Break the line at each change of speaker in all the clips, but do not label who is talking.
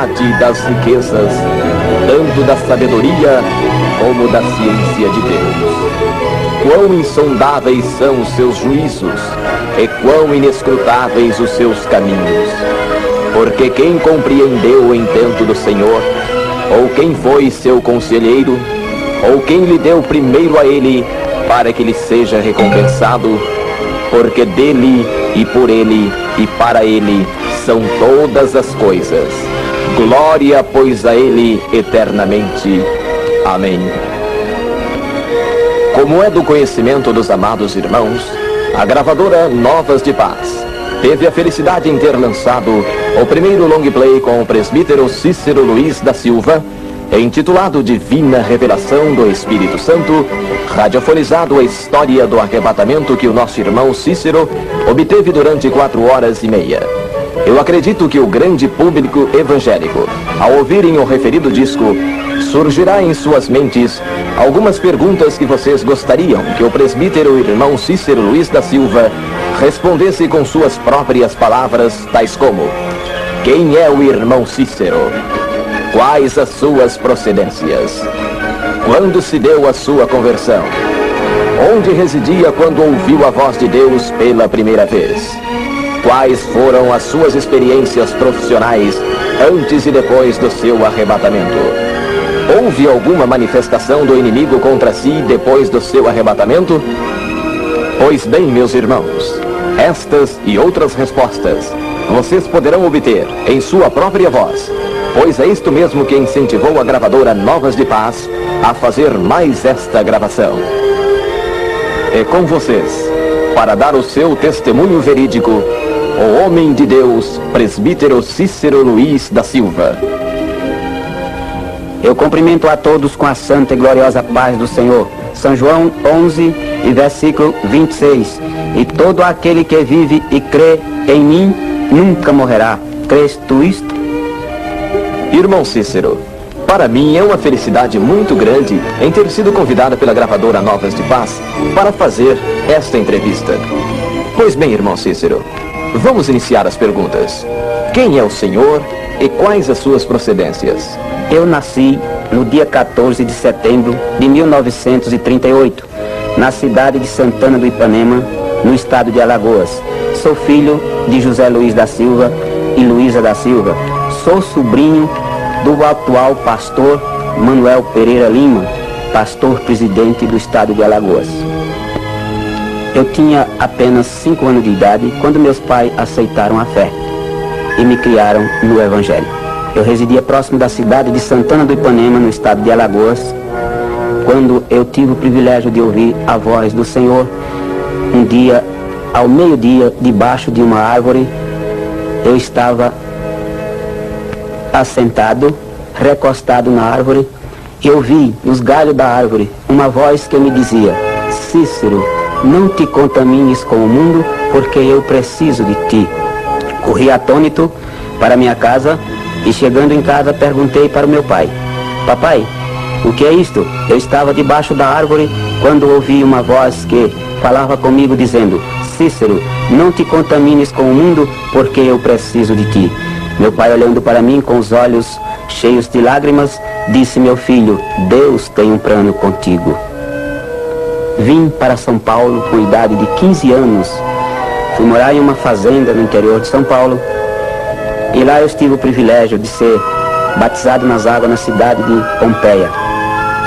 imensidade das riquezas, tanto da sabedoria como da ciência de Deus. Quão insondáveis são os seus juízos, e quão inescrutáveis os seus caminhos. Porque quem compreendeu o intento do Senhor, ou quem foi seu conselheiro, ou quem lhe deu primeiro a ele, para que lhe seja recompensado, porque dele e por ele e para ele são todas as coisas. Glória, pois, a ele eternamente. Amém. Como é do conhecimento dos amados irmãos, a gravadora Novas de Paz teve a felicidade em ter lançado o primeiro long play com o presbítero Cícero Luiz da Silva, intitulado Divina Revelação do Espírito Santo, radiofonizado a história do arrebatamento que o nosso irmão Cícero obteve durante 4 horas e meia. Eu acredito que o grande público evangélico, ao ouvirem o referido disco, surgirá em suas mentes algumas perguntas que vocês gostariam que o presbítero irmão Cícero Luiz da Silva respondesse com suas próprias palavras, tais como: quem é o irmão Cícero? Quais as suas procedências? Quando se deu a sua conversão? Onde residia quando ouviu a voz de Deus pela primeira vez? Quais foram as suas experiências profissionais antes e depois do seu arrebatamento? Houve alguma manifestação do inimigo contra si depois do seu arrebatamento? Pois bem, meus irmãos, estas e outras respostas vocês poderão obter em sua própria voz, pois é isto mesmo que incentivou a gravadora Novas de Paz a fazer mais esta gravação. É com vocês, para dar o seu testemunho verídico, o homem de Deus, presbítero Cícero Luiz da Silva.
Eu cumprimento a todos com a santa e gloriosa paz do Senhor. São João 11 e versículo 26. E todo aquele que vive e crê em mim nunca morrerá. Crês tu isto?
Irmão Cícero, para mim é uma felicidade muito grande em ter sido convidado pela gravadora Novas de Paz para fazer esta entrevista. Pois bem, irmão Cícero, vamos iniciar as perguntas. Quem é o Senhor e quais as suas procedências?
Eu nasci no dia 14 de setembro de 1938, na cidade de Santana do Ipanema, no estado de Alagoas. Sou filho de José Luiz da Silva e Luísa da Silva. Sou sobrinho do atual pastor Manuel Pereira Lima, pastor presidente do estado de Alagoas. Eu tinha apenas 5 anos de idade quando meus pais aceitaram a fé e me criaram no Evangelho. Eu residia próximo da cidade de Santana do Ipanema, no estado de Alagoas, quando eu tive o privilégio de ouvir a voz do Senhor. Um dia, ao meio-dia, debaixo de uma árvore, eu estava assentado, recostado na árvore, e ouvi nos galhos da árvore uma voz que me dizia: Cícero, não te contamines com o mundo, porque eu preciso de ti. Corri atônito para minha casa e, chegando em casa, perguntei para o meu pai: papai, o que é isto? Eu estava debaixo da árvore quando ouvi uma voz que falava comigo dizendo: Cícero, não te contamines com o mundo, porque eu preciso de ti. Meu pai, olhando para mim com os olhos cheios de lágrimas, disse: meu filho, Deus tem um plano contigo. Vim para São Paulo com idade de 15 anos. Fui morar em uma fazenda no interior de São Paulo. E lá eu tive o privilégio de ser batizado nas águas na cidade de Pompeia.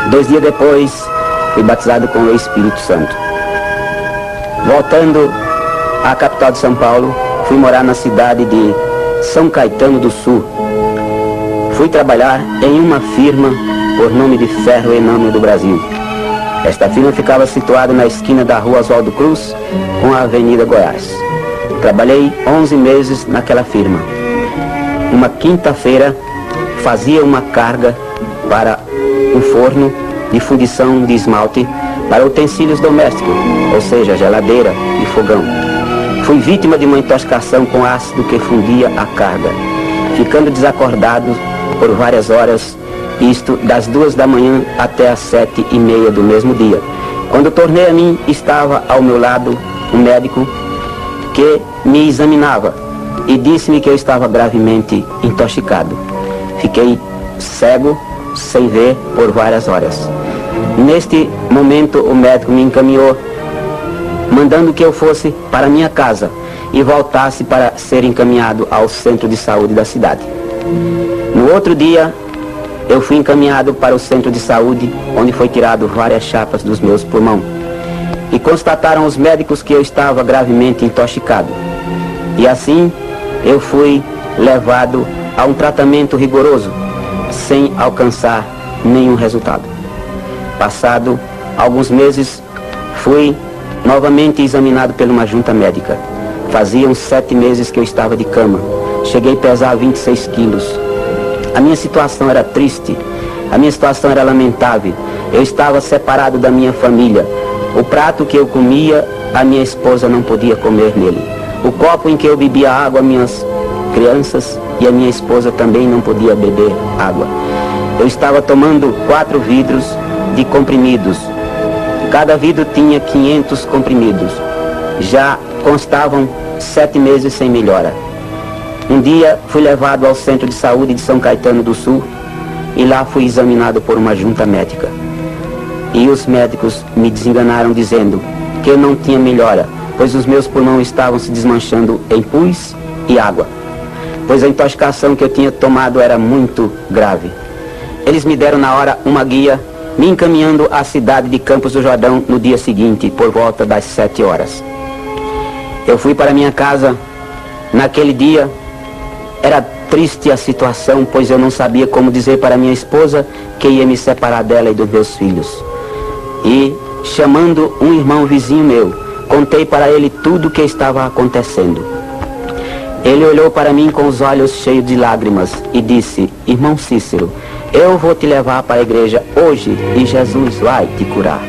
2 dias depois, fui batizado com o Espírito Santo. Voltando à capital de São Paulo, fui morar na cidade de São Caetano do Sul. Fui trabalhar em uma firma por nome de Ferro Enâmio do Brasil. Esta firma ficava situada na esquina da rua Oswaldo Cruz com a Avenida Goiás. Trabalhei 11 meses naquela firma. Uma quinta-feira, fazia uma carga para um forno de fundição de esmalte para utensílios domésticos, ou seja, geladeira e fogão. Fui vítima de uma intoxicação com ácido que fundia a carga, ficando desacordado por várias horas, isto das 2 da manhã até as 7h30 do mesmo dia. Quando tornei a mim, estava ao meu lado um médico que me examinava e disse-me que eu estava gravemente intoxicado. Fiquei cego, sem ver, por várias horas. Neste momento, o médico me encaminhou, mandando que eu fosse para minha casa e voltasse para ser encaminhado ao centro de saúde da cidade. No outro dia, eu fui encaminhado para o centro de saúde, onde foi tirado várias chapas dos meus pulmões. E constataram os médicos que eu estava gravemente intoxicado. E assim, eu fui levado a um tratamento rigoroso, sem alcançar nenhum resultado. Passado alguns meses, fui novamente examinado por uma junta médica. Faziam 7 meses que eu estava de cama. Cheguei a pesar 26 quilos. A minha situação era triste. A minha situação era lamentável. Eu estava separado da minha família. O prato que eu comia, a minha esposa não podia comer nele. O copo em que eu bebia água, minhas crianças e a minha esposa também não podia beber água. Eu estava tomando 4 vidros de comprimidos. Cada vidro tinha 500 comprimidos. Já constavam 7 meses sem melhora. Um dia fui levado ao Centro de Saúde de São Caetano do Sul e lá fui examinado por uma junta médica. E os médicos me desenganaram dizendo que eu não tinha melhora, pois os meus pulmões estavam se desmanchando em pus e água, pois a intoxicação que eu tinha tomado era muito grave. Eles me deram na hora uma guia, me encaminhando à cidade de Campos do Jordão no dia seguinte, por volta das 7 horas. Eu fui para minha casa. Naquele dia era triste a situação, pois eu não sabia como dizer para minha esposa que ia me separar dela e dos meus filhos. E, chamando um irmão vizinho meu, contei para ele tudo o que estava acontecendo. Ele olhou para mim com os olhos cheios de lágrimas e disse: irmão Cícero, eu vou te levar para a igreja hoje e Jesus vai te curar.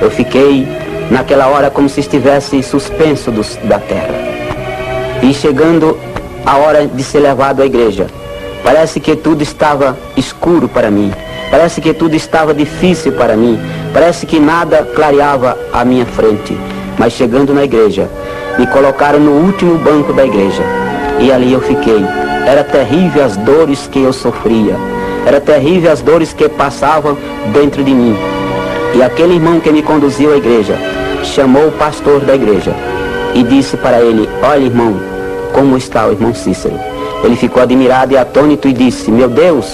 Eu fiquei naquela hora como se estivesse suspenso da terra. E chegando a hora de ser levado à igreja, parece que tudo estava escuro para mim. Parece que tudo estava difícil para mim. Parece que nada clareava à minha frente. Mas chegando na igreja, me colocaram no último banco da igreja. E ali eu fiquei. Era terrível as dores que eu sofria. Era terrível as dores que passavam dentro de mim. E aquele irmão que me conduziu à igreja chamou o pastor da igreja e disse para ele: olha, irmão, como está o irmão Cícero? Ele ficou admirado e atônito e disse: meu Deus,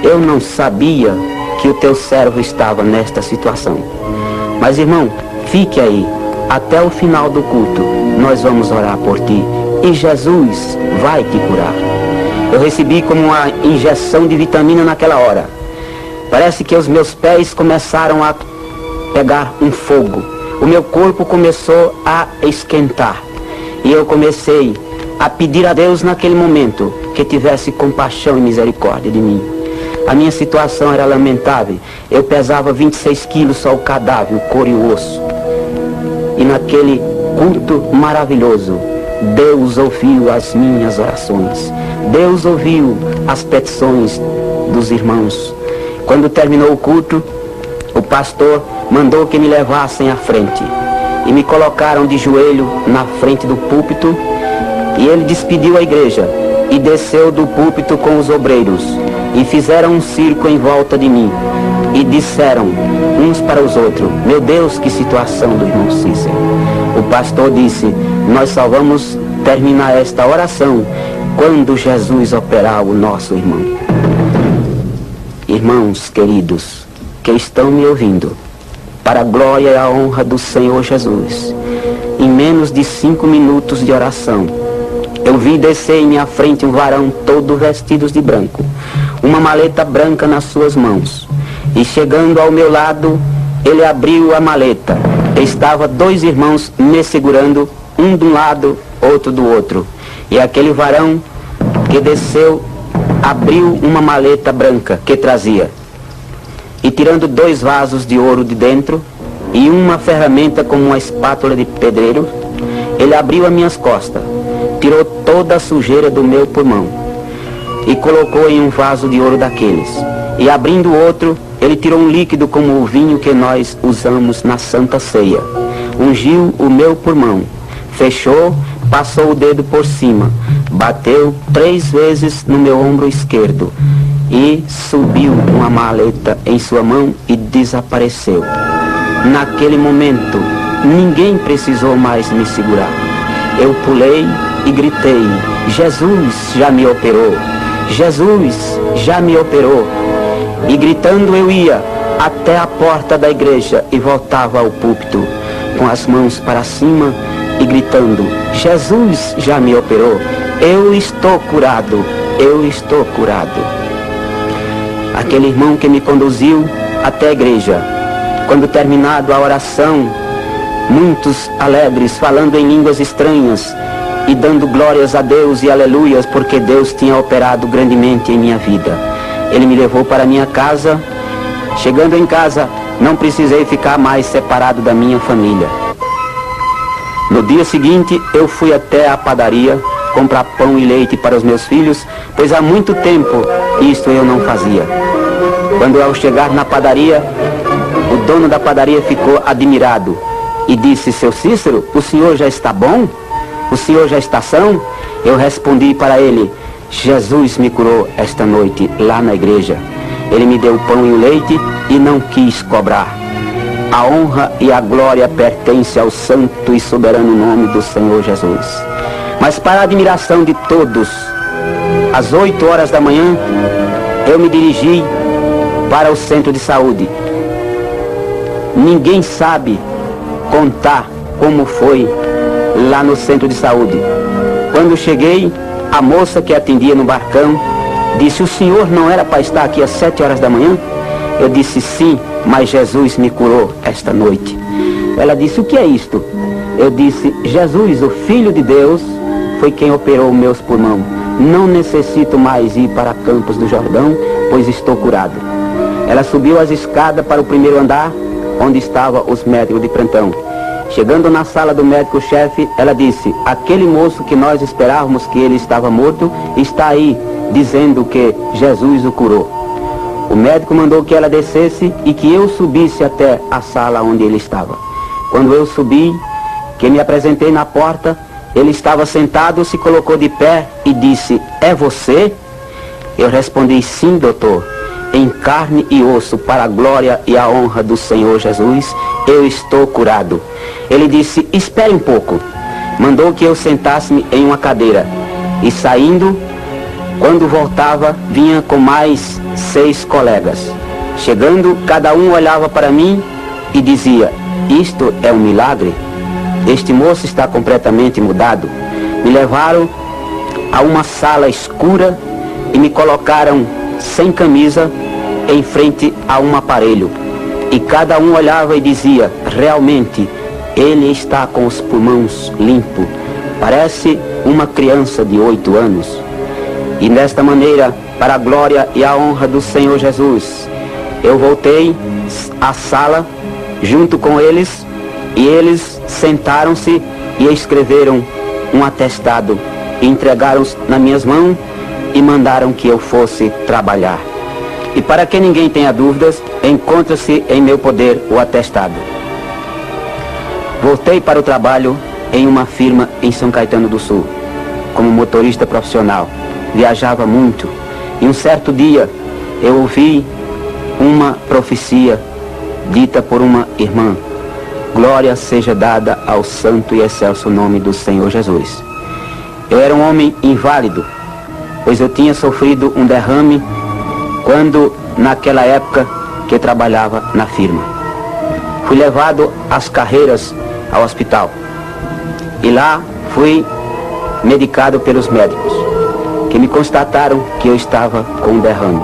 eu não sabia que o teu servo estava nesta situação. Mas, irmão, fique aí, até o final do culto, nós vamos orar por ti e Jesus vai te curar. Eu recebi como uma injeção de vitamina naquela hora. Parece que os meus pés começaram a pegar um fogo. O meu corpo começou a esquentar. E eu comecei a pedir a Deus naquele momento que tivesse compaixão e misericórdia de mim. A minha situação era lamentável. Eu pesava 26 quilos, só o cadáver, o couro e o osso. E naquele culto maravilhoso, Deus ouviu as minhas orações. Deus ouviu as petições dos irmãos. Quando terminou o culto, o pastor mandou que me levassem à frente. E me colocaram de joelho na frente do púlpito. E ele despediu a igreja e desceu do púlpito com os obreiros. E fizeram um círculo em volta de mim. E disseram uns para os outros: meu Deus, que situação do irmão Cícero. O pastor disse: nós só vamos terminar esta oração quando Jesus operar o nosso irmão. Irmãos queridos que estão me ouvindo, para a glória e a honra do Senhor Jesus, em menos de 5 minutos de oração, eu vi descer em minha frente um varão todo vestido de branco, uma maleta branca nas suas mãos. E chegando ao meu lado, ele abriu a maleta. Estava 2 irmãos me segurando, um de um lado, outro do outro. E aquele varão que desceu abriu uma maleta branca que trazia. E tirando 2 vasos de ouro de dentro e uma ferramenta como uma espátula de pedreiro, ele abriu as minhas costas, tirou toda a sujeira do meu pulmão e colocou em um vaso de ouro daqueles. E abrindo o outro, ele tirou um líquido como o vinho que nós usamos na Santa Ceia. Ungiu o meu pulmão, fechou, passou o dedo por cima, bateu 3 vezes no meu ombro esquerdo e subiu uma maleta em sua mão e desapareceu. Naquele momento, ninguém precisou mais me segurar. Eu pulei e gritei: Jesus já me operou! Jesus já me operou! E gritando eu ia até a porta da igreja e voltava ao púlpito, com as mãos para cima e gritando: Jesus já me operou! Eu estou curado! Eu estou curado! Aquele irmão que me conduziu até a igreja, quando terminado a oração, muitos alegres, falando em línguas estranhas e dando glórias a Deus e aleluias, porque Deus tinha operado grandemente em minha vida. Ele me levou para minha casa. Chegando em casa, não precisei ficar mais separado da minha família. No dia seguinte, eu fui até a padaria comprar pão e leite para os meus filhos, pois há muito tempo isto eu não fazia. Quando ao chegar na padaria, o dono da padaria ficou admirado e disse: Seu Cícero, o senhor já está bom? O senhor já está são? Eu respondi para ele: Jesus me curou esta noite lá na igreja. Ele me deu o pão e o leite e não quis cobrar. A honra e a glória pertencem ao santo e soberano nome do Senhor Jesus. Mas para a admiração de todos, às 8 horas da manhã, eu me dirigi para o centro de saúde. Ninguém sabe contar como foi lá no centro de saúde. Quando cheguei, a moça que atendia no barcão disse: o senhor não era para estar aqui às 7 horas da manhã? Eu disse: sim, mas Jesus me curou esta noite. Ela disse: o que é isto? Eu disse: Jesus, o Filho de Deus, foi quem operou meus pulmões. Não necessito mais ir para Campos do Jordão, pois estou curado. Ela subiu as escadas para o primeiro andar, onde estavam os médicos de plantão. Chegando na sala do médico-chefe, ela disse: aquele moço que nós esperávamos que ele estava morto, está aí, dizendo que Jesus o curou. O médico mandou que ela descesse e que eu subisse até a sala onde ele estava. Quando eu subi, que me apresentei na porta, ele estava sentado, se colocou de pé e disse: é você? Eu respondi: sim, doutor. Em carne e osso, para a glória e a honra do Senhor Jesus, eu estou curado. Ele disse: espere um pouco. Mandou que eu sentasse-me em uma cadeira. E saindo, quando voltava, vinha com mais 6 colegas. Chegando, cada um olhava para mim e dizia: isto é um milagre? Este moço está completamente mudado. Me levaram a uma sala escura e me colocaram sem camisa em frente a um aparelho. E cada um olhava e dizia: realmente, ele está com os pulmões limpos. Parece uma criança de 8 anos. E desta maneira, para a glória e a honra do Senhor Jesus, eu voltei à sala junto com eles, e eles sentaram-se e escreveram um atestado, entregaram nas minhas mãos e mandaram que eu fosse trabalhar. E para que ninguém tenha dúvidas, encontra-se em meu poder o atestado. Voltei para o trabalho em uma firma em São Caetano do Sul, como motorista profissional. Viajava muito, e um certo dia eu ouvi uma profecia dita por uma irmã: glória seja dada ao santo e excelso nome do Senhor Jesus. Eu era um homem inválido, pois eu tinha sofrido um derrame quando, naquela época, que eu trabalhava na firma. Fui levado às carreiras ao hospital, e lá fui medicado pelos médicos, que me constataram que eu estava com um derrame.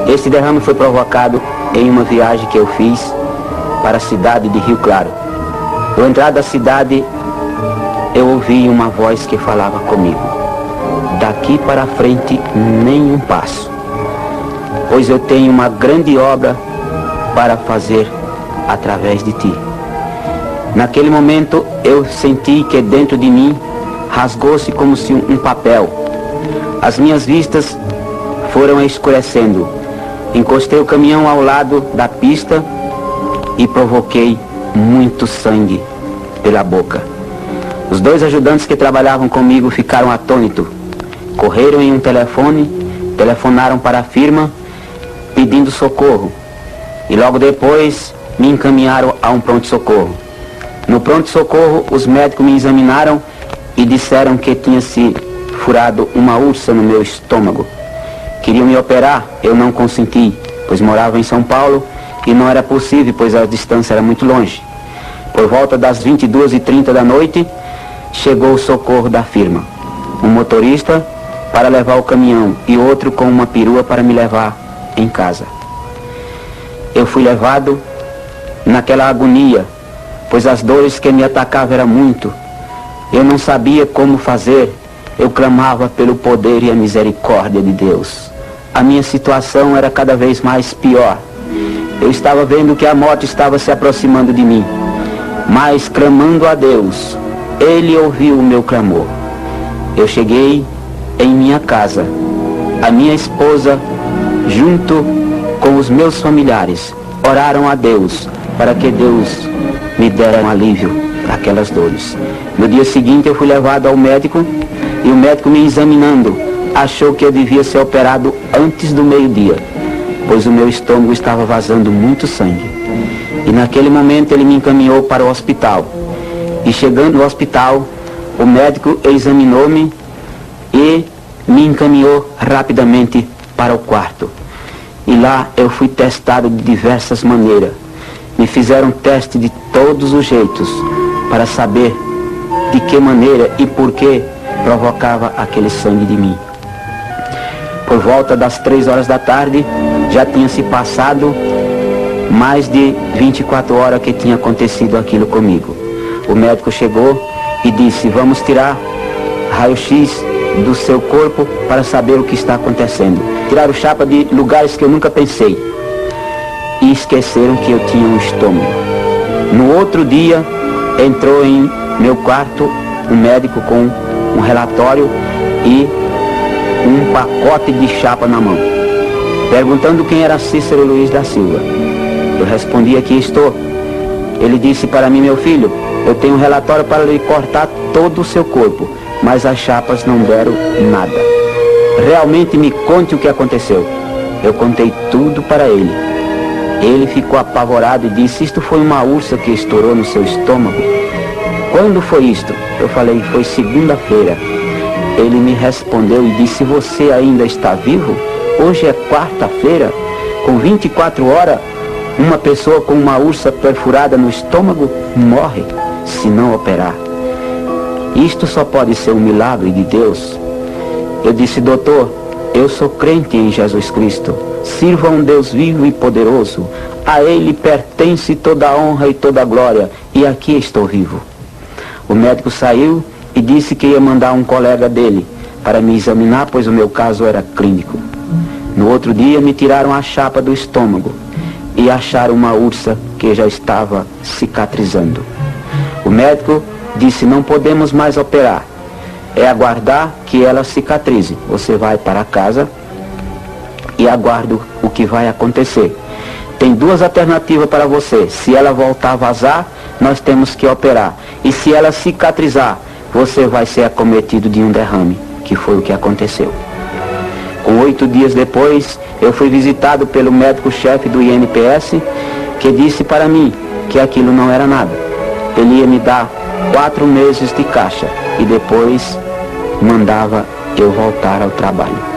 Esse derrame foi provocado em uma viagem que eu fiz para a cidade de Rio Claro. Ao entrar da cidade, eu ouvi uma voz que falava comigo: daqui para frente, nenhum passo, pois eu tenho uma grande obra para fazer através de ti. Naquele momento, eu senti que dentro de mim rasgou-se como se um papel. As minhas vistas foram escurecendo. Encostei o caminhão ao lado da pista e provoquei muito sangue pela boca. Os 2 ajudantes que trabalhavam comigo ficaram atônitos. Correram em um telefone, telefonaram para a firma pedindo socorro. E logo depois me encaminharam a um pronto-socorro. No pronto-socorro, os médicos me examinaram e disseram que tinha se furado uma úlcera no meu estômago. Queriam me operar, eu não consenti, pois morava em São Paulo e não era possível, pois a distância era muito longe. Por volta das 22h30 da noite, chegou o socorro da firma. Um motorista para levar o caminhão e outro com uma perua para me levar em casa. Eu fui levado naquela agonia, pois as dores que me atacavam eram muito. Eu não sabia como fazer. Eu clamava pelo poder e a misericórdia de Deus. A minha situação era cada vez mais pior. Eu estava vendo que a morte estava se aproximando de mim. Mas clamando a Deus, Ele ouviu o meu clamor. Eu cheguei em minha casa. A minha esposa, junto com os meus familiares, oraram a Deus para que Deus me dera um alívio para aquelas dores. No dia seguinte eu fui levado ao médico e o médico, me examinando, achou que eu devia ser operado antes do meio-dia, pois o meu estômago estava vazando muito sangue. E naquele momento ele me encaminhou para o hospital. E chegando no hospital, o médico examinou-me e me encaminhou rapidamente para o quarto. E lá eu fui testado de diversas maneiras. Me fizeram teste de todos os jeitos para saber de que maneira e por que provocava aquele sangue de mim. Por volta das 3 da tarde, já tinha se passado mais de 24 horas que tinha acontecido aquilo comigo. O médico chegou e disse: vamos tirar raio-x do seu corpo para saber o que está acontecendo. Tiraram chapa de lugares que eu nunca pensei e esqueceram que eu tinha um estômago. No outro dia, entrou em meu quarto um médico com um relatório e um pacote de chapa na mão, perguntando quem era Cícero Luiz da Silva. Eu respondi: aqui estou. Ele disse para mim: meu filho, eu tenho um relatório para lhe cortar todo o seu corpo, mas as chapas não deram nada. Realmente me conte o que aconteceu. Eu contei tudo para ele. Ele ficou apavorado e disse: isto foi uma úlcera que estourou no seu estômago. Quando foi isto? Eu falei: foi segunda-feira. Ele me respondeu e disse: você ainda está vivo? Hoje é quarta-feira. Com 24 horas, uma pessoa com uma úlcera perfurada no estômago morre se não operar. Isto só pode ser um milagre de Deus. Eu disse: doutor, eu sou crente em Jesus Cristo. Sirva a um Deus vivo e poderoso. A Ele pertence toda a honra e toda a glória. E aqui estou vivo. O médico saiu e disse que ia mandar um colega dele para me examinar, pois o meu caso era clínico. No outro dia me tiraram a chapa do estômago e acharam uma úlcera que já estava cicatrizando. O médico disse: não podemos mais operar. É aguardar que ela cicatrize. Você vai para casa e aguarda o que vai acontecer. Tem 2 alternativas para você. Se ela voltar a vazar, nós temos que operar. E se ela cicatrizar, você vai ser acometido de um derrame, que foi o que aconteceu. Com 8 dias depois, eu fui visitado pelo médico-chefe do INPS, que disse para mim que aquilo não era nada. Ele ia me dar 4 meses de caixa e depois mandava eu voltar ao trabalho.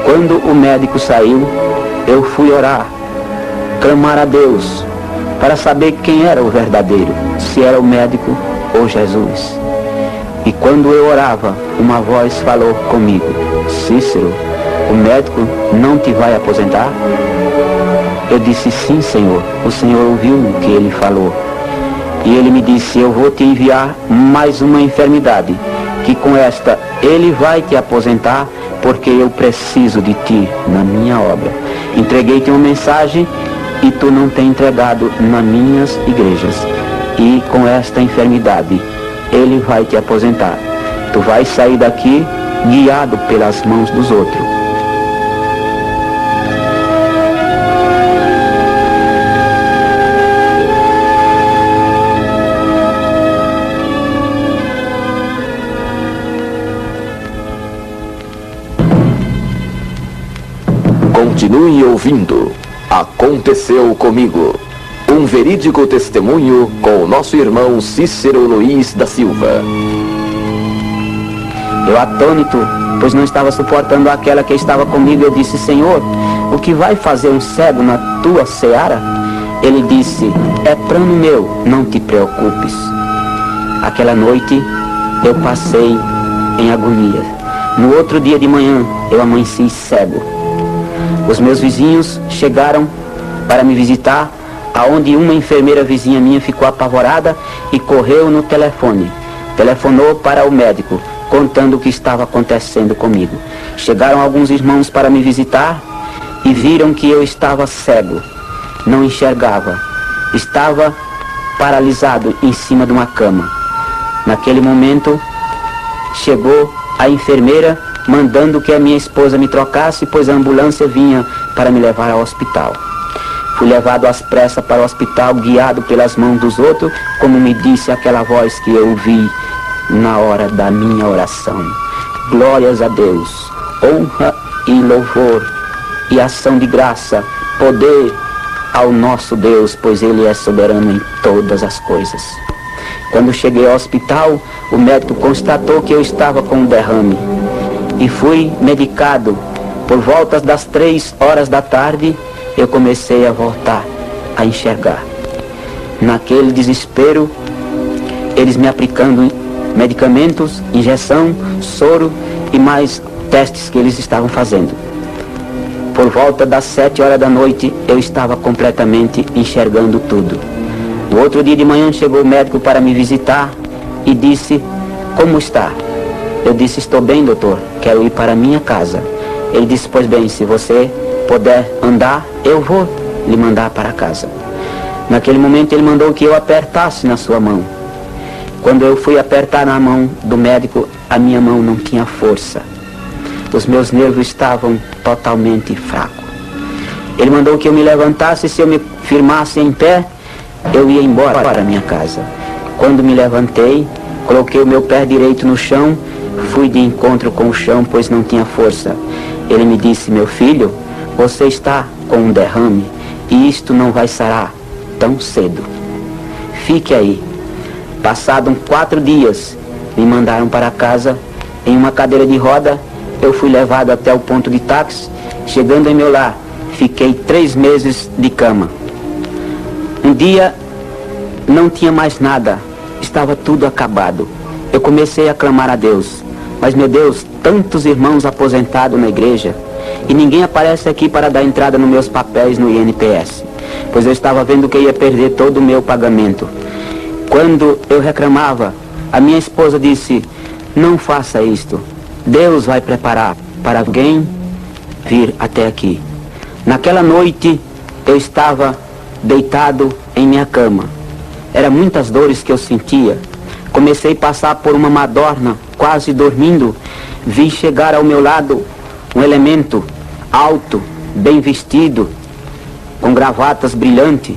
Quando o médico saiu, eu fui orar, clamar a Deus, para saber quem era o verdadeiro, se era o médico ou Jesus. E quando eu orava, uma voz falou comigo: Cícero, o médico não te vai aposentar? Eu disse: sim, Senhor. O Senhor ouviu o que ele falou. E ele me disse: eu vou te enviar mais uma enfermidade, que com esta ele vai te aposentar, porque eu preciso de ti na minha obra. Entreguei-te uma mensagem e tu não tem entregado nas minhas igrejas. E com esta enfermidade, ele vai te aposentar. Tu vais sair daqui guiado pelas mãos dos outros.
Continue ouvindo. Aconteceu comigo. Um verídico testemunho com o nosso irmão Cícero Luiz da Silva.
Eu, atônito, pois não estava suportando aquela que estava comigo, eu disse: Senhor, o que vai fazer um cego na tua seara? Ele disse: é plano meu, não te preocupes. Aquela noite eu passei em agonia. No outro dia de manhã eu amanheci cego. Os meus vizinhos chegaram para me visitar, aonde uma enfermeira vizinha minha ficou apavorada e correu no telefone. Telefonou para o médico, contando o que estava acontecendo comigo. Chegaram alguns irmãos para me visitar e viram que eu estava cego, não enxergava, estava paralisado em cima de uma cama. Naquele momento, chegou a enfermeira mandando que a minha esposa me trocasse, pois a ambulância vinha para me levar ao hospital. Fui levado às pressas para o hospital, guiado pelas mãos dos outros, como me disse aquela voz que eu ouvi na hora da minha oração. Glórias a Deus, honra e louvor e ação de graça, poder ao nosso Deus, pois Ele é soberano em todas as coisas. Quando cheguei ao hospital, o médico constatou que eu estava com um derrame e fui medicado. Por volta das 3 horas da tarde, eu comecei a voltar a enxergar. Naquele desespero, eles me aplicando medicamentos, injeção, soro e mais testes que eles estavam fazendo. Por volta das 7 horas da noite, eu estava completamente enxergando tudo. No outro dia de manhã chegou o médico para me visitar e disse: como está? Eu disse: estou bem, doutor, quero ir para a minha casa. Ele disse: pois bem, se você puder andar, eu vou lhe mandar para casa. Naquele momento ele mandou que eu apertasse na sua mão. Quando eu fui apertar na mão do médico, a minha mão não tinha força. Os meus nervos estavam totalmente fracos. Ele mandou que eu me levantasse, se eu me firmasse em pé, eu ia embora para a minha casa. Quando me levantei, coloquei o meu pé direito no chão, fui de encontro com o chão, pois não tinha força. Ele me disse: meu filho, você está com um derrame e isto não vai sarar tão cedo. Fique aí. Passados 4 dias, me mandaram para casa em uma cadeira de roda. Eu fui levado até o ponto de táxi. Chegando em meu lar, fiquei 3 meses de cama. Um dia, não tinha mais nada, estava tudo acabado. Eu comecei a clamar a Deus: mas meu Deus, tantos irmãos aposentados na igreja, e ninguém aparece aqui para dar entrada nos meus papéis no INPS, pois eu estava vendo que ia perder todo o meu pagamento. Quando eu reclamava, a minha esposa disse: não faça isto, Deus vai preparar para alguém vir até aqui. Naquela noite eu estava deitado em minha cama. Eram muitas dores que eu sentia. Comecei a passar por uma madorna, quase dormindo. Vi chegar ao meu lado um elemento alto, bem vestido, com gravatas brilhantes,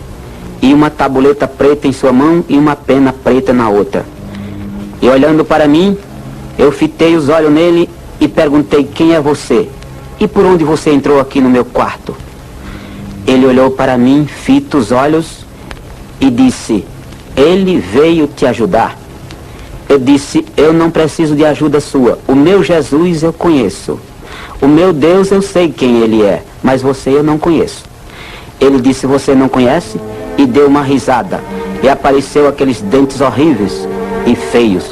e uma tabuleta preta em sua mão e uma pena preta na outra. E olhando para mim, eu fitei os olhos nele e perguntei: quem é você? E por onde você entrou aqui no meu quarto? Ele olhou para mim, fita os olhos e disse: ele veio te ajudar. Eu disse: eu não preciso de ajuda sua. O meu Jesus eu conheço. O meu Deus eu sei quem Ele é, mas você eu não conheço. Ele disse: você não conhece? E deu uma risada. E apareceu aqueles dentes horríveis e feios.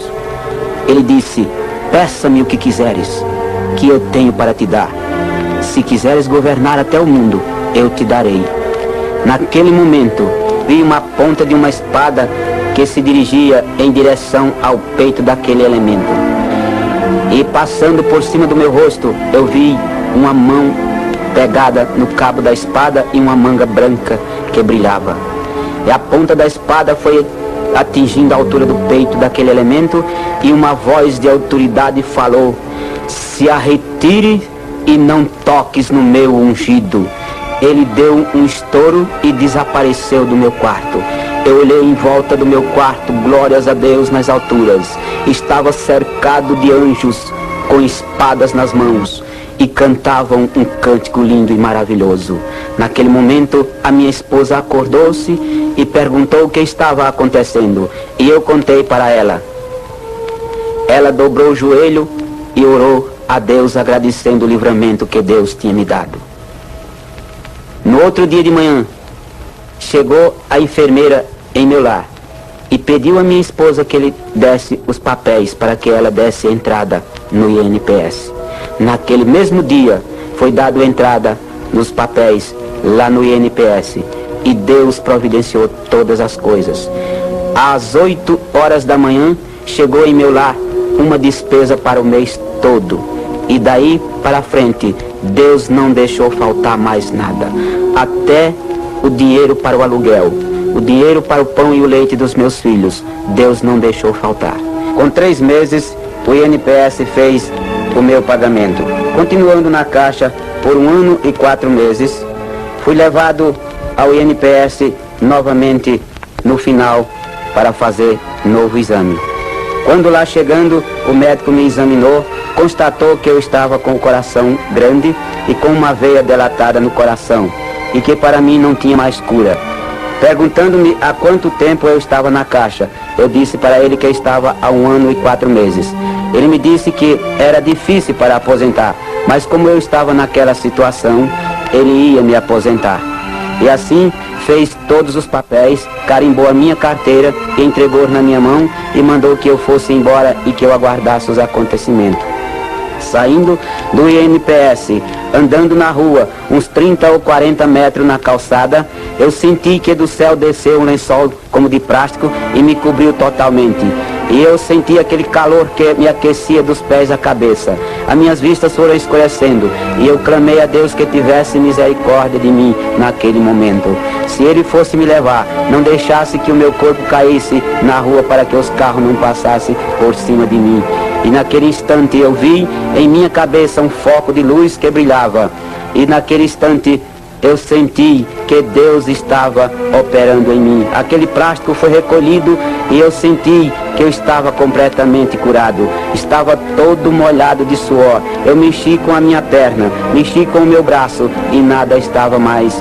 Ele disse: peça-me o que quiseres, que eu tenho para te dar. Se quiseres governar até o mundo, eu te darei. Naquele momento, vi uma ponta de uma espada que se dirigia em direção ao peito daquele elemento. E passando por cima do meu rosto, eu vi uma mão pegada no cabo da espada e uma manga branca que brilhava. E a ponta da espada foi atingindo a altura do peito daquele elemento, e uma voz de autoridade falou: se arretire e não toques no meu ungido. Ele deu um estouro e desapareceu do meu quarto. Eu olhei em volta do meu quarto, glórias a Deus nas alturas. Estava cercado de anjos com espadas nas mãos. e cantavam um cântico lindo e maravilhoso. Naquele momento, a minha esposa acordou-se e perguntou o que estava acontecendo. E eu contei para ela. Ela dobrou o joelho e orou a Deus, agradecendo o livramento que Deus tinha me dado. No outro dia de manhã, chegou a enfermeira em meu lar e pediu à minha esposa que ele desse os papéis para que ela desse entrada no INPS. Naquele mesmo dia, foi dado entrada nos papéis lá no INPS e Deus providenciou todas as coisas. Às 8 horas da manhã, chegou em meu lar uma despesa para o mês todo. E daí para frente, Deus não deixou faltar mais nada. Até o dinheiro para o aluguel, o dinheiro para o pão e o leite dos meus filhos, Deus não deixou faltar. Com 3 meses, o INPS fez o meu pagamento. Continuando na Caixa por 1 ano e 4 meses, fui levado ao INPS novamente no final para fazer novo exame. Quando lá chegando, o médico me examinou, constatou que eu estava com o coração grande e com uma veia dilatada no coração e que para mim não tinha mais cura. Perguntando-me há quanto tempo eu estava na Caixa, eu disse para ele que eu estava há 1 ano e 4 meses. Ele me disse que era difícil para aposentar, mas como eu estava naquela situação, ele ia me aposentar. E assim fez todos os papéis, carimbou a minha carteira, entregou na minha mão e mandou que eu fosse embora e que eu aguardasse os acontecimentos. Saindo do INPS, andando na rua, uns 30 ou 40 metros na calçada, eu senti que do céu desceu um lençol como de plástico e me cobriu totalmente. E eu senti aquele calor que me aquecia dos pés à cabeça. As minhas vistas foram escurecendo e eu clamei a Deus que tivesse misericórdia de mim naquele momento. Se Ele fosse me levar, não deixasse que o meu corpo caísse na rua para que os carros não passassem por cima de mim. E naquele instante eu vi em minha cabeça um foco de luz que brilhava. E naquele instante eu senti que Deus estava operando em mim. Aquele plástico foi recolhido e eu senti que eu estava completamente curado. Estava todo molhado de suor. Eu mexi com a minha perna, mexi com o meu braço e nada estava mais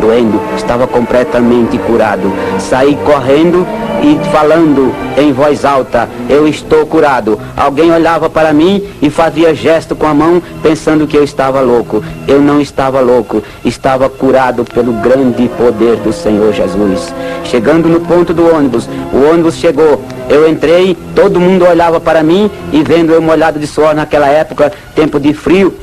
doendo. Estava completamente curado. Saí correndo e falando em voz alta, eu estou curado. Alguém olhava para mim e fazia gesto com a mão, pensando que eu estava louco. Eu não estava louco, estava curado pelo grande poder do Senhor Jesus. Chegando no ponto do ônibus, o ônibus chegou, eu entrei, todo mundo olhava para mim e vendo eu molhado de suor naquela época, tempo de frio,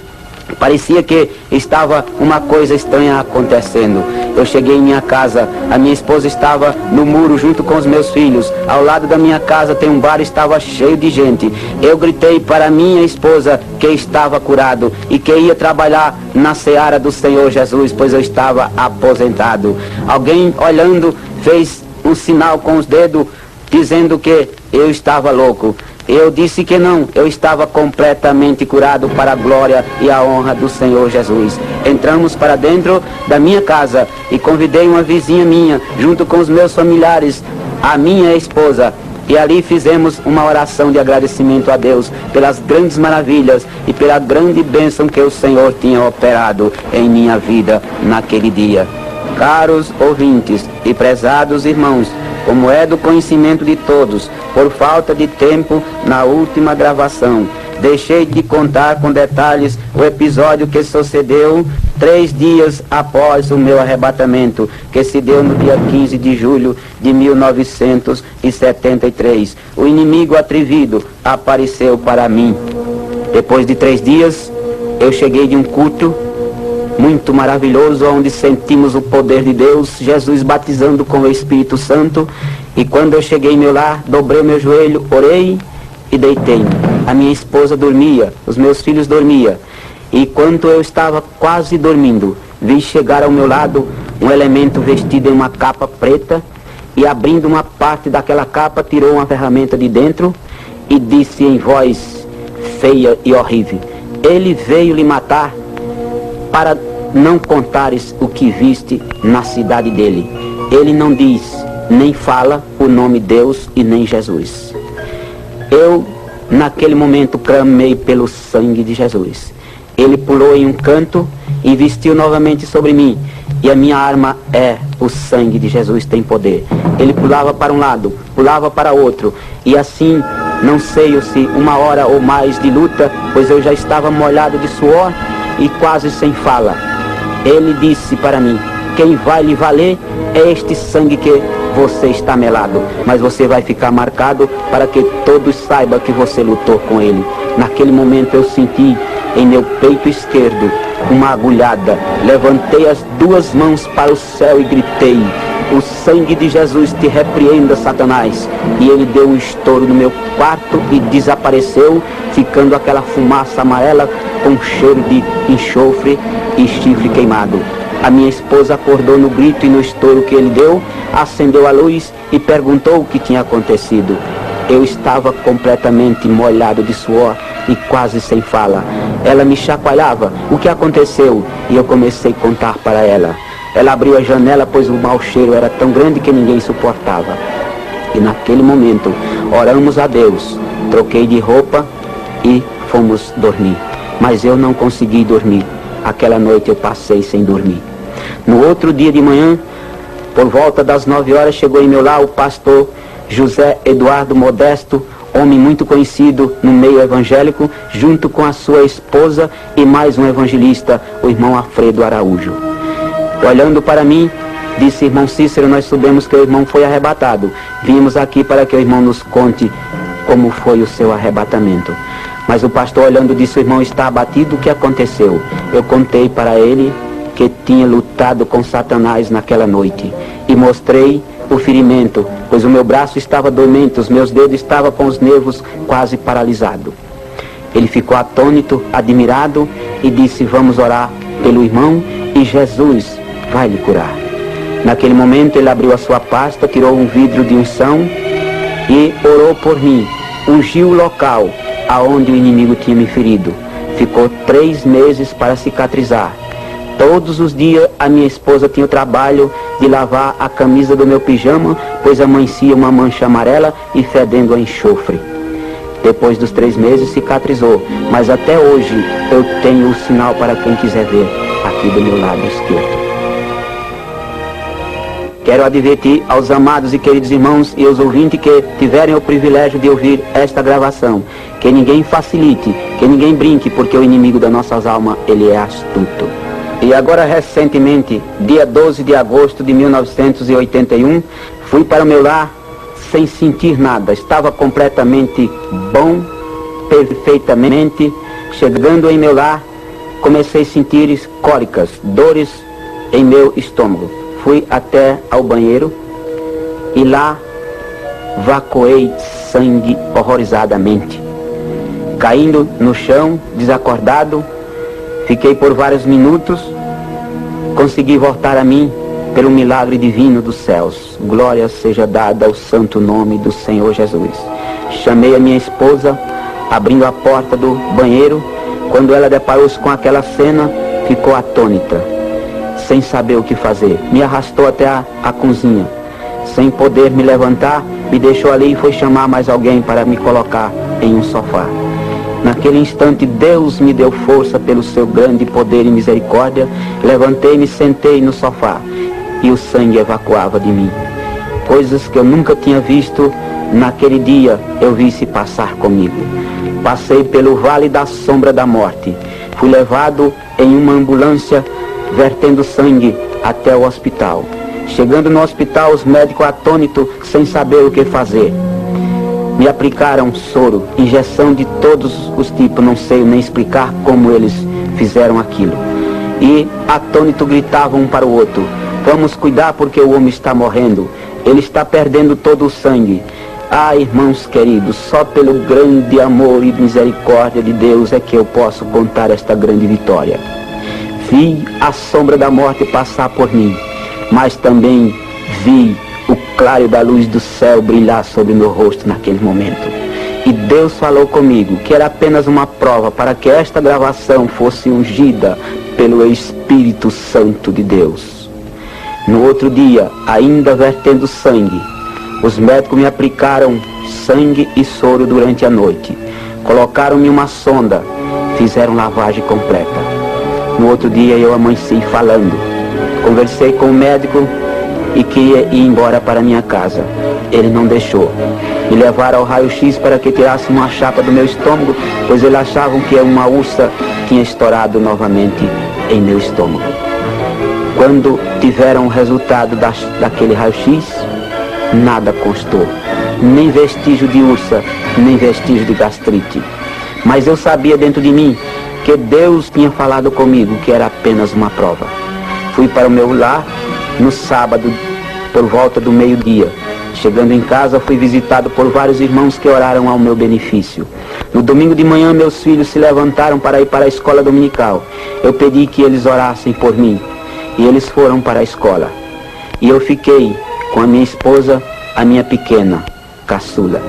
parecia que estava uma coisa estranha acontecendo. Eu cheguei em minha casa, a minha esposa estava no muro junto com os meus filhos. Ao lado da minha casa tem um bar, estava cheio de gente. Eu gritei para minha esposa que estava curado e que ia trabalhar na seara do Senhor Jesus, pois eu estava aposentado. Alguém olhando fez um sinal com os dedos dizendo que eu estava louco. Eu disse que não, eu estava completamente curado para a glória e a honra do Senhor Jesus. Entramos para dentro da minha casa e convidei uma vizinha minha, junto com os meus familiares, a minha esposa. E ali fizemos uma oração de agradecimento a Deus pelas grandes maravilhas e pela grande bênção que o Senhor tinha operado em minha vida naquele dia. Caros ouvintes e prezados irmãos, como é do conhecimento de todos, por falta de tempo na última gravação, deixei de contar com detalhes o episódio que sucedeu 3 dias após o meu arrebatamento, que se deu no dia 15 de julho de 1973. O inimigo atrevido apareceu para mim. Depois de 3 dias, eu cheguei de um culto muito maravilhoso, onde sentimos o poder de Deus, Jesus batizando com o Espírito Santo. E quando eu cheguei em meu lar, dobrei meu joelho, orei e deitei-me. A minha esposa dormia, os meus filhos dormiam. E enquanto eu estava quase dormindo, vi chegar ao meu lado um elemento vestido em uma capa preta e, abrindo uma parte daquela capa, tirou uma ferramenta de dentro e disse em voz feia e horrível: ele veio lhe matar para não contares o que viste na cidade dele. Ele não diz, nem fala o nome Deus e nem Jesus. Eu, naquele momento, clamei pelo sangue de Jesus. Ele pulou em um canto, investiu novamente sobre mim, e a minha arma é o sangue de Jesus, tem poder. Ele pulava para um lado, pulava para outro, e assim, não sei se uma hora ou mais de luta, pois eu já estava molhado de suor e quase sem fala. Ele disse para mim: quem vai lhe valer é este sangue que você está melado, mas você vai ficar marcado para que todos saibam que você lutou com ele. Naquele momento eu senti em meu peito esquerdo uma agulhada. Levantei as duas mãos para o céu e gritei: o sangue de Jesus te repreenda, Satanás. E ele deu um estouro no meu quarto e desapareceu, ficando aquela fumaça amarela com cheiro de enxofre e chifre queimado. A minha esposa acordou no grito e no estouro que ele deu, acendeu a luz e perguntou o que tinha acontecido. Eu estava completamente molhado de suor e quase sem fala. Ela me chacoalhava: o que aconteceu? E eu comecei a contar para ela. Ela abriu a janela, pois o mau cheiro era tão grande que ninguém suportava. E naquele momento, oramos a Deus, troquei de roupa e fomos dormir. Mas eu não consegui dormir. Aquela noite eu passei sem dormir. No outro dia de manhã, por volta das 9 horas, chegou em meu lar o pastor José Eduardo Modesto, homem muito conhecido no meio evangélico, junto com a sua esposa e mais um evangelista, o irmão Alfredo Araújo. Olhando para mim, disse: irmão Cícero, nós soubemos que o irmão foi arrebatado. Vimos aqui para que o irmão nos conte como foi o seu arrebatamento. Mas o pastor, olhando, disse: o irmão está abatido, o que aconteceu? Eu contei para ele que tinha lutado com Satanás naquela noite e mostrei o ferimento, pois o meu braço estava dormente, os meus dedos estavam com os nervos quase paralisados. Ele ficou atônito, admirado, e disse: vamos orar pelo irmão e Jesus vai lhe curar. Naquele momento ele abriu a sua pasta, tirou um vidro de unção e orou por mim, ungiu o local aonde o inimigo tinha me ferido. Ficou 3 meses para cicatrizar. Todos os dias a minha esposa tinha o trabalho de lavar a camisa do meu pijama, pois amanhecia uma mancha amarela e fedendo a enxofre. Depois dos 3 meses cicatrizou, mas até hoje eu tenho o sinal para quem quiser ver, aqui do meu lado esquerdo. Quero advertir aos amados e queridos irmãos e aos ouvintes que tiverem o privilégio de ouvir esta gravação, que ninguém facilite, que ninguém brinque, porque o inimigo das nossas almas, ele é astuto. E agora, recentemente, dia 12 de agosto de 1981, fui para o meu lar sem sentir nada. Estava completamente bom, perfeitamente. Chegando em meu lar, comecei a sentir cólicas, dores em meu estômago. Fui até ao banheiro e lá vacuei sangue horrorizadamente. Caindo no chão, desacordado, fiquei por vários minutos, consegui voltar a mim pelo milagre divino dos céus. Glória seja dada ao santo nome do Senhor Jesus. Chamei a minha esposa, abrindo a porta do banheiro. Quando ela deparou-se com aquela cena, ficou atônita, sem saber o que fazer. Me arrastou até a cozinha. Sem poder me levantar, me deixou ali e foi chamar mais alguém para me colocar em um sofá. Naquele instante, Deus me deu força pelo seu grande poder e misericórdia. Levantei-me, sentei no sofá e o sangue evacuava de mim. Coisas que eu nunca tinha visto, naquele dia eu vi se passar comigo. Passei pelo vale da sombra da morte. Fui levado em uma ambulância vertendo sangue até o hospital. Chegando no hospital, os médicos atônitos, sem saber o que fazer. Me aplicaram soro, injeção de todos os tipos, não sei nem explicar como eles fizeram aquilo. E atônito gritavam um para o outro: vamos cuidar porque o homem está morrendo, ele está perdendo todo o sangue. Ah, irmãos queridos, só pelo grande amor e misericórdia de Deus é que eu posso contar esta grande vitória. Vi a sombra da morte passar por mim, mas também vi o claro da luz do céu brilhar sobre meu rosto naquele momento. E Deus falou comigo que era apenas uma prova para que esta gravação fosse ungida pelo Espírito Santo de Deus. No outro dia, ainda vertendo sangue, os médicos me aplicaram sangue e soro durante a noite. Colocaram-me uma sonda fizeram lavagem completa. No outro dia eu amanheci falando. Conversei com o médico e queria ir embora para minha casa. Ele não deixou. Me levaram ao raio-x para que tirasse uma chapa do meu estômago, pois eles achavam que uma úlcera tinha estourado novamente em meu estômago. Quando tiveram o resultado daquele raio-x, nada constou. Nem vestígio de úlcera, nem vestígio de gastrite. Mas eu sabia dentro de mim que Deus tinha falado comigo que era apenas uma prova. Fui para o meu lar no sábado, por volta do meio-dia. Chegando em casa, fui visitado por vários irmãos que oraram ao meu benefício. No domingo de manhã, meus filhos se levantaram para ir para a escola dominical. Eu pedi que eles orassem por mim. E eles foram para a escola. E eu fiquei com a minha esposa, a minha pequena, caçula.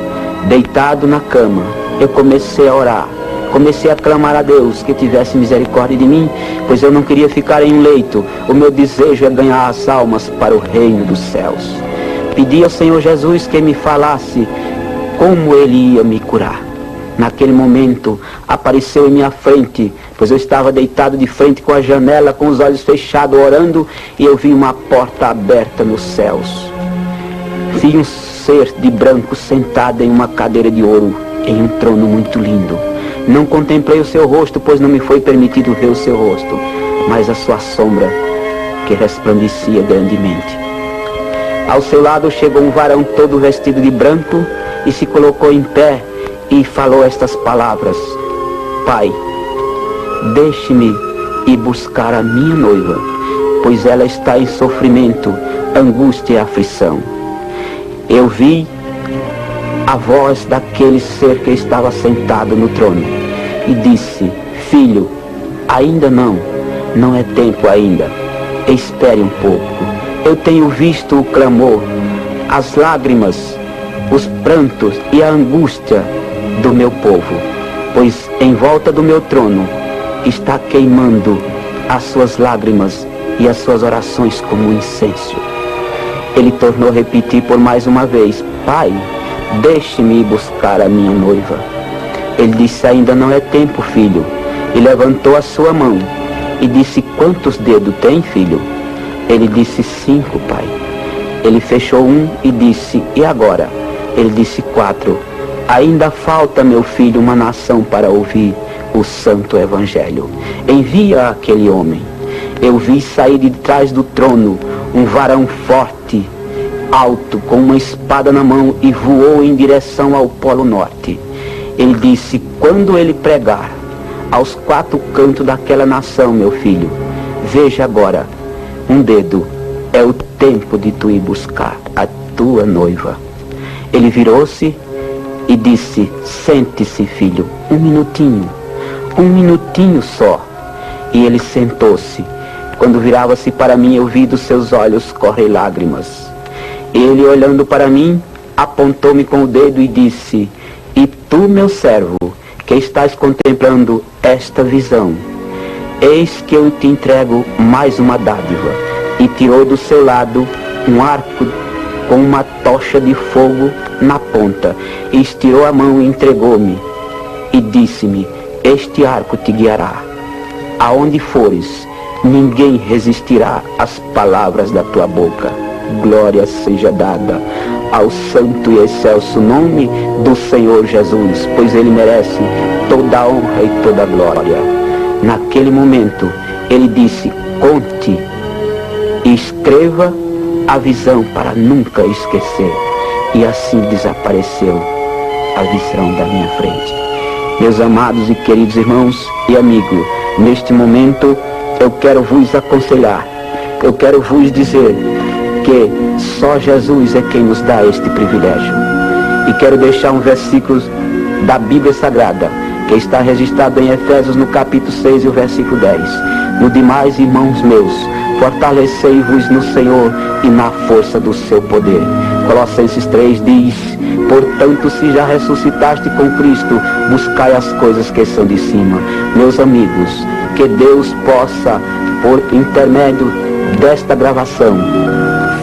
Deitado na cama, eu comecei a orar. Comecei a clamar a Deus que tivesse misericórdia de mim, pois eu não queria ficar em um leito. O meu desejo é ganhar as almas para o reino dos céus. Pedi ao Senhor Jesus que me falasse como Ele ia me curar. Naquele momento, apareceu em minha frente, pois eu estava deitado de frente com a janela, com os olhos fechados, orando, e eu vi uma porta aberta nos céus. Vi um ser de branco sentado em uma cadeira de ouro, em um trono muito lindo. Não contemplei o seu rosto, pois não me foi permitido ver o seu rosto, mas a sua sombra, que resplandecia grandemente. Ao seu lado chegou um varão todo vestido de branco e se colocou em pé e falou estas palavras: Pai, deixe-me ir buscar a minha noiva, pois ela está em sofrimento, angústia e aflição. Eu vi a voz daquele ser que estava sentado no trono e disse: Filho, ainda não é tempo ainda, espere um pouco. Eu tenho visto o clamor, as lágrimas, os prantos e a angústia do meu povo, pois em volta do meu trono está queimando as suas lágrimas e as suas orações como um incenso. Ele tornou a repetir por mais uma vez: Pai, deixe-me ir buscar a minha noiva. Ele disse: ainda não é tempo, filho. E levantou a sua mão e disse: quantos dedos tem, filho? Ele disse: 5, pai. Ele fechou um e disse: e agora? Ele disse: 4. Ainda falta, meu filho, uma nação para ouvir o santo evangelho. Envia aquele homem. Eu vi sair de trás do trono um varão forte, alto, com uma espada na mão, e voou em direção ao Polo Norte. Ele disse: quando ele pregar aos 4 cantos daquela nação, meu filho, veja agora, um dedo, é o tempo de tu ir buscar a tua noiva. Ele virou-se e disse: sente-se, filho, um minutinho só. E ele sentou-se. Quando virava-se para mim, eu vi dos seus olhos correr lágrimas. Ele, olhando para mim, apontou-me com o dedo e disse: e tu, meu servo, que estás contemplando esta visão, eis que eu te entrego mais uma dádiva. E tirou do seu lado um arco com uma tocha de fogo na ponta, e estirou a mão e entregou-me, e disse-me: este arco te guiará. Aonde fores, ninguém resistirá às palavras da tua boca. Glória seja dada ao santo e excelso nome do Senhor Jesus, pois Ele merece toda a honra e toda a glória. Naquele momento, Ele disse: conte e escreva a visão para nunca esquecer. E assim desapareceu a visão da minha frente. Meus amados e queridos irmãos e amigos, neste momento eu quero vos aconselhar, eu quero vos dizer que só Jesus é quem nos dá este privilégio. E quero deixar um versículo da Bíblia Sagrada, que está registrado em Efésios no capítulo 6 e o versículo 10. No demais, irmãos meus, fortalecei-vos no Senhor e na força do seu poder. Colossenses 3 diz: portanto, se já ressuscitaste com Cristo, buscai as coisas que são de cima. Meus amigos, que Deus possa, por intermédio desta gravação,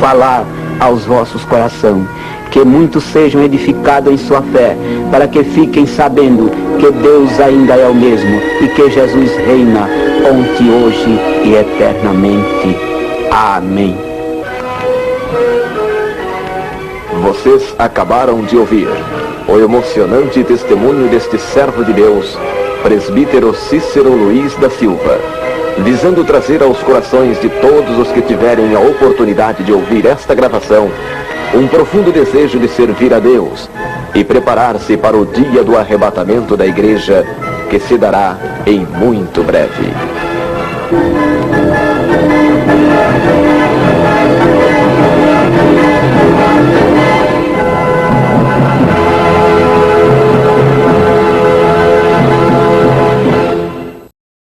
falar aos vossos corações, que muitos sejam edificados em sua fé, para que fiquem sabendo que Deus ainda é o mesmo e que Jesus reina ontem, hoje e eternamente. Amém.
Vocês acabaram de ouvir o emocionante testemunho deste servo de Deus, presbítero Cícero Luiz da Silva, visando trazer aos corações de todos os que tiverem a oportunidade de ouvir esta gravação um profundo desejo de servir a Deus e preparar-se para o dia do arrebatamento da igreja, que se dará em muito breve.